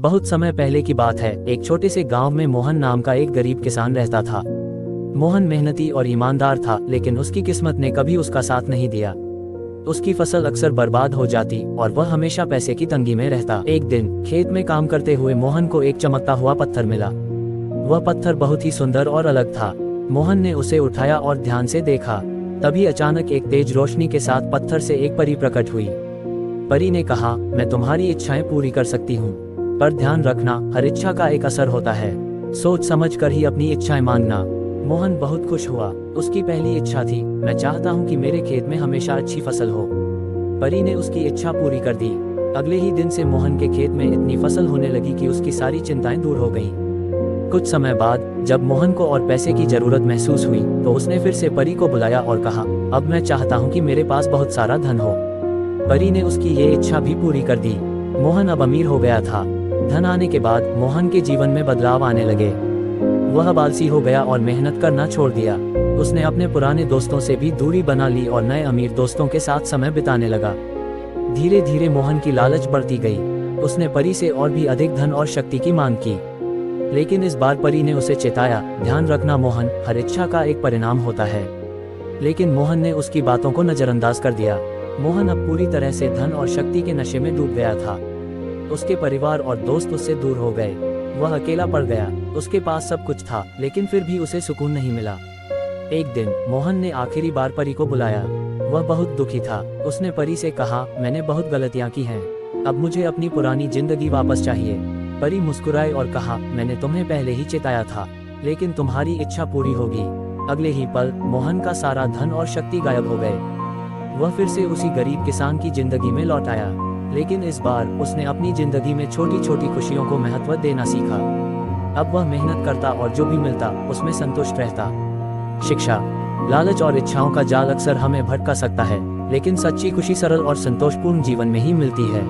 बहुत समय पहले की बात है। एक छोटे से गांव में मोहन नाम का एक गरीब किसान रहता था। मोहन मेहनती और ईमानदार था, लेकिन उसकी किस्मत ने कभी उसका साथ नहीं दिया। उसकी फसल अक्सर बर्बाद हो जाती और वह हमेशा पैसे की तंगी में रहता। एक दिन खेत में काम करते हुए मोहन को एक चमकता हुआ पत्थर मिला। वह पत्थर बहुत ही सुंदर और अलग था। मोहन ने उसे उठाया और ध्यान से देखा। तभी अचानक एक तेज रोशनी के साथ पत्थर से एक परी प्रकट हुई। परी ने कहा, मैं तुम्हारी इच्छाएं पूरी कर सकती हूँ, पर ध्यान रखना, हर इच्छा का एक असर होता है। सोच समझ कर ही अपनी इच्छाएं मांगना। मोहन बहुत खुश हुआ। उसकी पहली इच्छा थी, मैं चाहता हूँ कि मेरे खेत में हमेशा अच्छी फसल हो। परी ने उसकी इच्छा पूरी कर दी। अगले ही दिन से मोहन के खेत में इतनी फसल होने लगी कि उसकी सारी चिंताएं दूर हो गईं। कुछ समय बाद जब मोहन को और पैसे की जरूरत महसूस हुई तो उसने फिर से परी को बुलाया और कहा, अब मैं चाहता हूँ कि मेरे पास बहुत सारा धन हो। परी ने उसकी ये इच्छा भी पूरी कर दी। मोहन अब अमीर हो गया था। धन आने के बाद मोहन के जीवन में बदलाव आने लगे। वह अब आलसी हो गया और मेहनत करना छोड़ दिया। उसने अपने पुराने दोस्तों से भी दूरी बना ली और नए अमीर दोस्तों के साथ समय बिताने लगा। धीरे धीरे मोहन की लालच बढ़ती गई। उसने परी से और भी अधिक धन और शक्ति की मांग की। लेकिन इस बार परी ने उसे चेताया, ध्यान रखना मोहन, हर इच्छा का एक परिणाम होता है। लेकिन मोहन ने उसकी बातों को नजरअंदाज कर दिया। मोहन अब पूरी तरह से धन और शक्ति के नशे में डूब गया था। उसके परिवार और दोस्त उससे दूर हो गए। वह अकेला पड़ गया। उसके पास सब कुछ था, लेकिन फिर भी उसे सुकून नहीं मिला। एक दिन मोहन ने आखिरी बार परी को बुलाया। वह बहुत दुखी था। उसने परी से कहा, मैंने बहुत गलतियां की हैं। अब मुझे अपनी पुरानी जिंदगी वापस चाहिए। परी मुस्कुराई और कहा, मैंने तुम्हें पहले ही चेताया था, लेकिन तुम्हारी इच्छा पूरी होगी। अगले ही पल मोहन का सारा धन और शक्ति गायब हो गए। वह फिर से उसी गरीब किसान की जिंदगी में लौट आया। लेकिन इस बार उसने अपनी जिंदगी में छोटी छोटी खुशियों को महत्व देना सीखा। अब वह मेहनत करता और जो भी मिलता उसमें संतुष्ट रहता। शिक्षा। लालच और इच्छाओं का जाल अक्सर हमें भटका सकता है, लेकिन सच्ची खुशी सरल और संतोषपूर्ण जीवन में ही मिलती है।